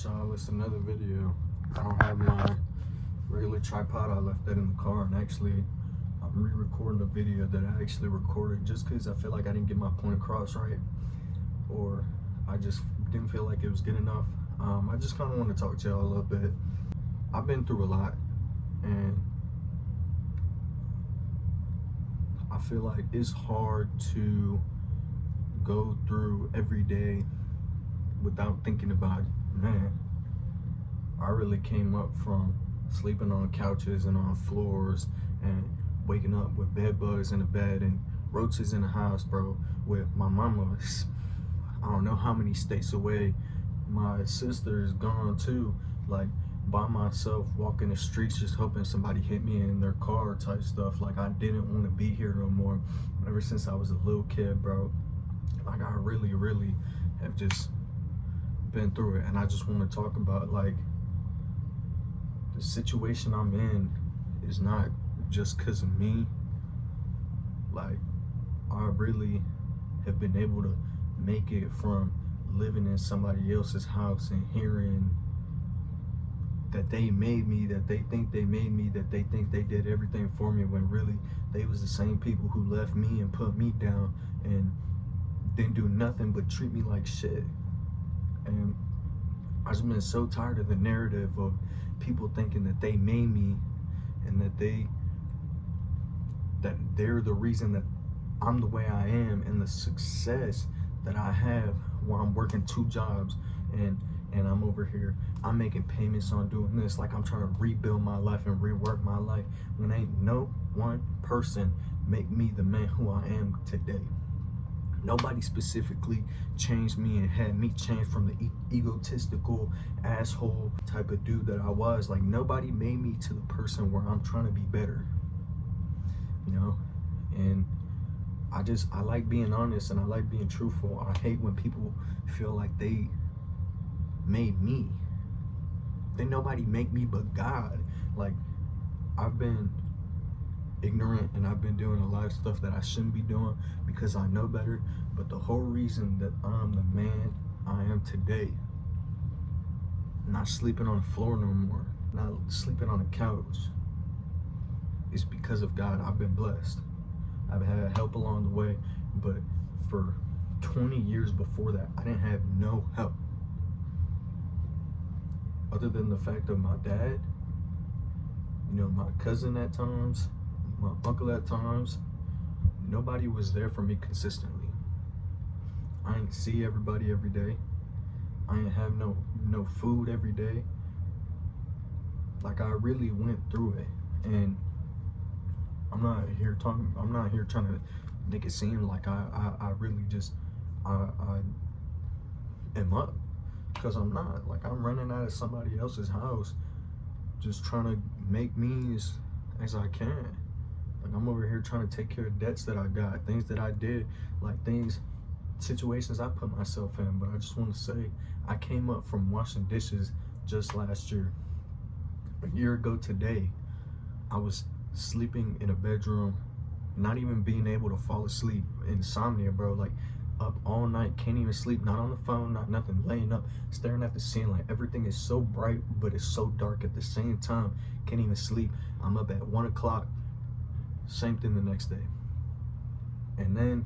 Alright y'all, it's another video. I don't have my regular tripod. I left that in the car, and actually I'm re-recording a video that I actually recorded just because I feel like I didn't get my point across right, or I just didn't feel like it was good enough. I just kind of want to talk to y'all a little bit. I've been through a lot, and I feel like it's hard to go through every day without thinking about, man, I really came up from sleeping on couches and on floors and waking up with bed bugs in the bed and roaches in the house, bro, with my mama, I don't know how many states away. My sister is gone too, like by myself, walking the streets just hoping somebody hit me in their car type stuff. Like, I didn't want to be here no more ever since I was a little kid, bro. Like, I really have just been through it, and I just want to talk about, like, the situation I'm in is not just because of me. Like, I really have been able to make it from living in somebody else's house and hearing that they made me, that they think they made me, that they think they did everything for me, when really they was the same people who left me and put me down and didn't do nothing but treat me like shit. And I've just been so tired of the narrative of people thinking that they made me and that they're the reason that I'm the way I am and the success that I have while I'm working 2 jobs and I'm over here, I'm making payments on doing this, like I'm trying to rebuild my life and rework my life, when ain't no one person make me the man who I am today. Nobody specifically changed me and had me change from the egotistical asshole type of dude that I was. Like, nobody made me to the person where I'm trying to be better, you know? And I like being honest and I like being truthful. I hate when people feel like they made me. Then nobody make me but God. Like, I've been ignorant and I've been doing a lot of stuff that I shouldn't be doing because I know better, but the whole reason that I'm the man I am today, not sleeping on the floor no more, not sleeping on a couch, is because of God. I've been blessed. I've had help along the way, but for 20 years before that, I didn't have no help other than the fact of my dad, you know, my cousin at times, my uncle at times. Nobody was there for me consistently. I ain't see everybody every day. I ain't have no food every day. Like, I really went through it, and I'm not here trying to make it seem like I really just I am up, because I'm not. Like, I'm running out of somebody else's house just trying to make me as I can. Like, I'm over here trying to take care of debts that I got, things that I did, like situations I put myself in. But I just want to say, I came up from washing dishes just last year. A year ago today, I was sleeping in a bedroom, not even being able to fall asleep. Insomnia, bro. Like, up all night, can't even sleep, not on the phone, not nothing, laying up, staring at the ceiling. Everything is so bright, but it's so dark at the same time. Can't even sleep. I'm up at 1 o'clock. Same thing the next day. And then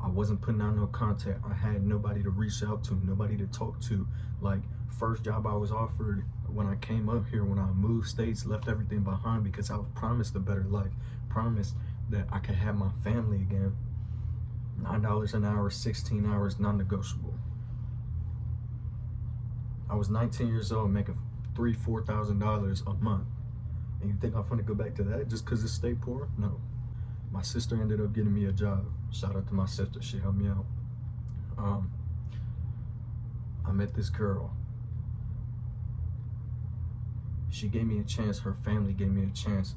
I wasn't putting out no content. I had nobody to reach out to, nobody to talk to. Like, first job I was offered when I came up here, when I moved states, left everything behind because I was promised a better life, promised that I could have my family again. $9 an hour, 16 hours, non-negotiable. I was 19 years old, making $3,000-4,000 a month. And you think I'm gonna go back to that just because it's stay poor? No. My sister ended up getting me a job. Shout out to my sister, she helped me out. I met this girl. She gave me a chance, her family gave me a chance.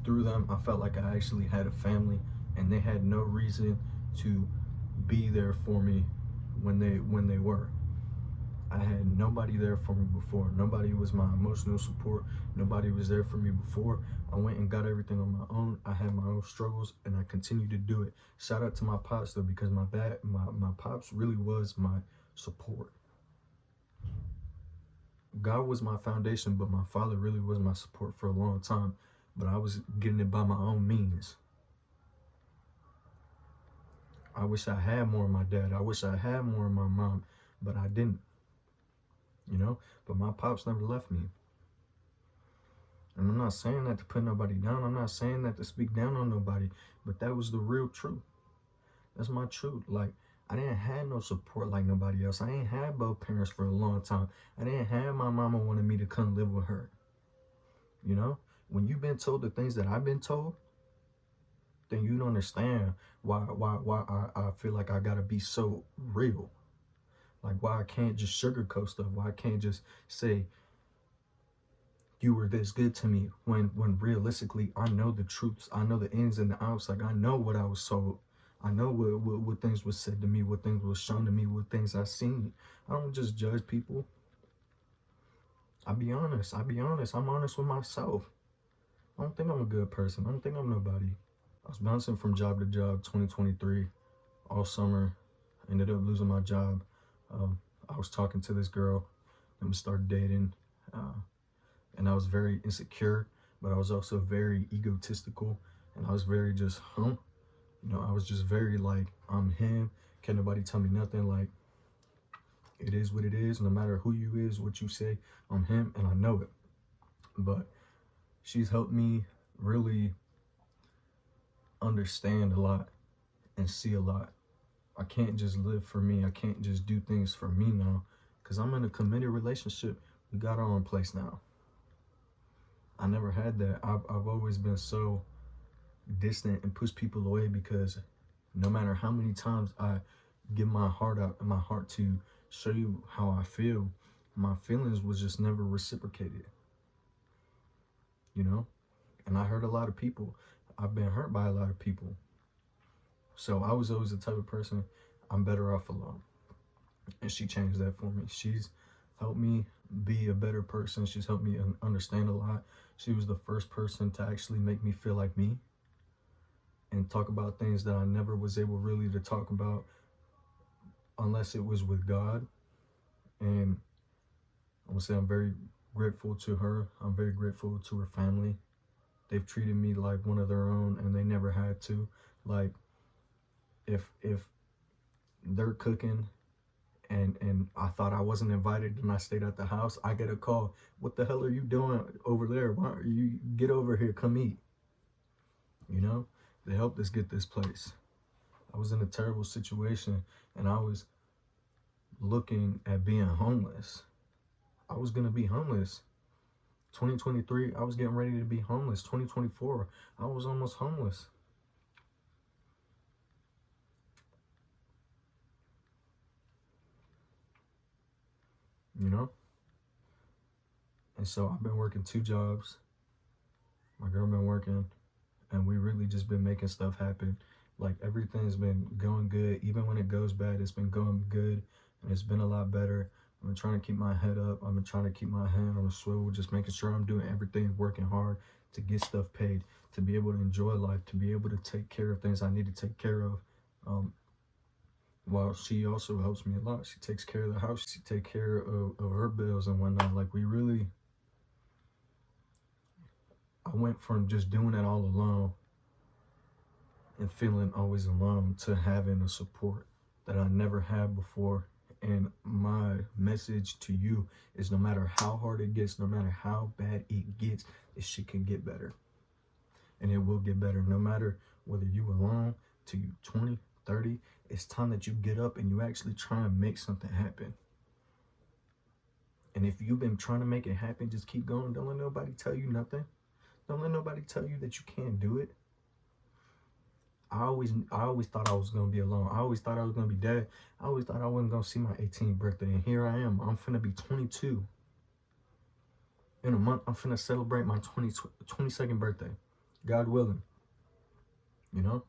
Through them, I felt like I actually had a family, and they had no reason to be there for me when they were. I had nobody there for me before. Nobody was my emotional support. Nobody was there for me before. I went and got everything on my own. I had my own struggles, and I continued to do it. Shout out to my pops though, because my pops really was my support. God was my foundation, but my father really was my support for a long time. But I was getting it by my own means. I wish I had more of my dad. I wish I had more of my mom, but I didn't. You know? But my pops never left me. And I'm not saying that to put nobody down. I'm not saying that to speak down on nobody. But that was the real truth. That's my truth. Like, I didn't have no support like nobody else. I ain't had both parents for a long time. I didn't have my mama wanting me to come live with her. You know? When you've been told the things that I've been told, then you don't understand why I feel like I gotta be so real. Like, why I can't just sugarcoat stuff. Why I can't just say, you were this good to me, when realistically I know the truths. I know the ins and the outs. Like, I know what I was told. I know what things was said to me, what things was shown to me, what things I seen. I don't just judge people. I be honest. I'm honest with myself. I don't think I'm a good person. I don't think I'm nobody. I was bouncing from job to job 2023 all summer. Ended up losing my job. I was talking to this girl and we started dating. And I was very insecure, but I was also very egotistical. And I was very just, You know, I was just very like, I'm him. Can't nobody tell me nothing. Like, it is what it is. No matter who you is, what you say, I'm him, and I know it. But she's helped me really understand a lot and see a lot. I can't just live for me. I can't just do things for me now, because I'm in a committed relationship. We got our own place now. I never had that. I've always been so distant and push people away, because no matter how many times I give my heart out and my heart to show you how I feel, my feelings was just never reciprocated. You know? And I hurt a lot of people. I've been hurt by a lot of people. So I was always the type of person, I'm better off alone. And she changed that for me. She's helped me be a better person. She's helped me understand a lot. She was the first person to actually make me feel like me and talk about things that I never was able really to talk about unless it was with God. And I would say I'm very grateful to her. I'm very grateful to her family. They've treated me like one of their own, and they never had to. Like, if they're cooking and I thought I wasn't invited and I stayed at the house, I get a call. What the hell are you doing over there? Why don't you get over here, come eat? You know, they helped us get this place. I was in a terrible situation and I was looking at being homeless. I was gonna be homeless. 2023, I was getting ready to be homeless. 2024, I was almost homeless. You know? And so I've been working 2 jobs. My girl been working, and we really just been making stuff happen. Like, everything's been going good. Even when it goes bad, it's been going good, and it's been a lot better. I've been trying to keep my head up. I've been trying to keep my hand on the swivel, just making sure I'm doing everything, working hard to get stuff paid, to be able to enjoy life, to be able to take care of things I need to take care of. While she also helps me a lot. She takes care of the house. She takes care of her bills and whatnot. Like, I went from just doing it all alone and feeling always alone to having a support that I never had before. And my message to you is, no matter how hard it gets, no matter how bad it gets, this shit can get better. And it will get better. No matter whether you alone, to you 20, 30, it's time that you get up and you actually try and make something happen. And if you've been trying to make it happen, just keep going. Don't let nobody tell you nothing. Don't let nobody tell you that you can't do it. I always thought I was gonna be alone. I always thought I was gonna be dead. I always thought I wasn't gonna see my 18th birthday, and here I am. I'm finna be 22. In a month, I'm finna celebrate my 22nd birthday, God willing. You know,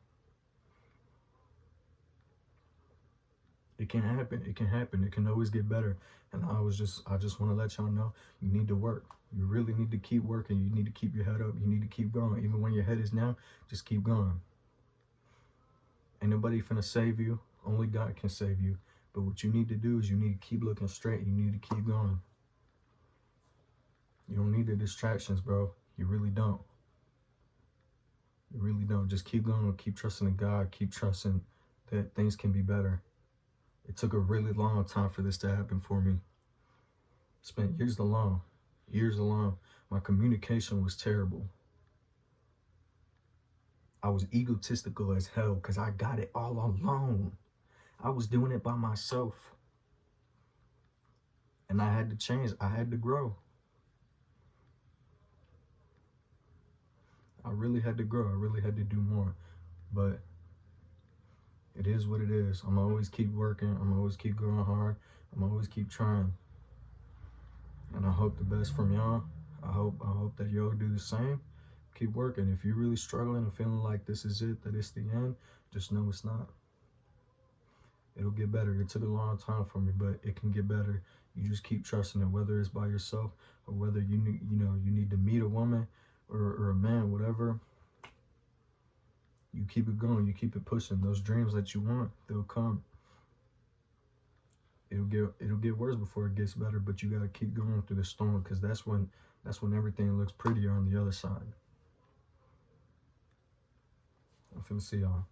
it can happen. It can happen. It can always get better. And I just want to let y'all know, you need to work. You really need to keep working. You need to keep your head up. You need to keep going. Even when your head is down, just keep going. Ain't nobody finna save you. Only God can save you. But what you need to do is you need to keep looking straight. You need to keep going. You don't need the distractions, bro. You really don't. You really don't. Just keep going. Keep trusting in God. Keep trusting that things can be better. It took a really long time for this to happen for me. Spent years alone. Years alone. My communication was terrible. I was egotistical as hell because I got it all alone. I was doing it by myself. And I had to change. I had to grow. I really had to grow. I really had to do more. But it is what it is. I'm always keep working. I'm always keep going hard. I'm always keep trying. And I hope the best from y'all. I hope that y'all do the same. Keep working. If you're really struggling and feeling like this is it, that it's the end, just know it's not. It'll get better. It took a long time for me, but it can get better. You just keep trusting it, whether it's by yourself or whether you need to meet a woman or a man, whatever. You keep it going. You keep it pushing. Those dreams that you want, they'll come. It'll get worse before it gets better, but you gotta keep going through the storm, because that's when everything looks prettier on the other side. I'm finna see y'all.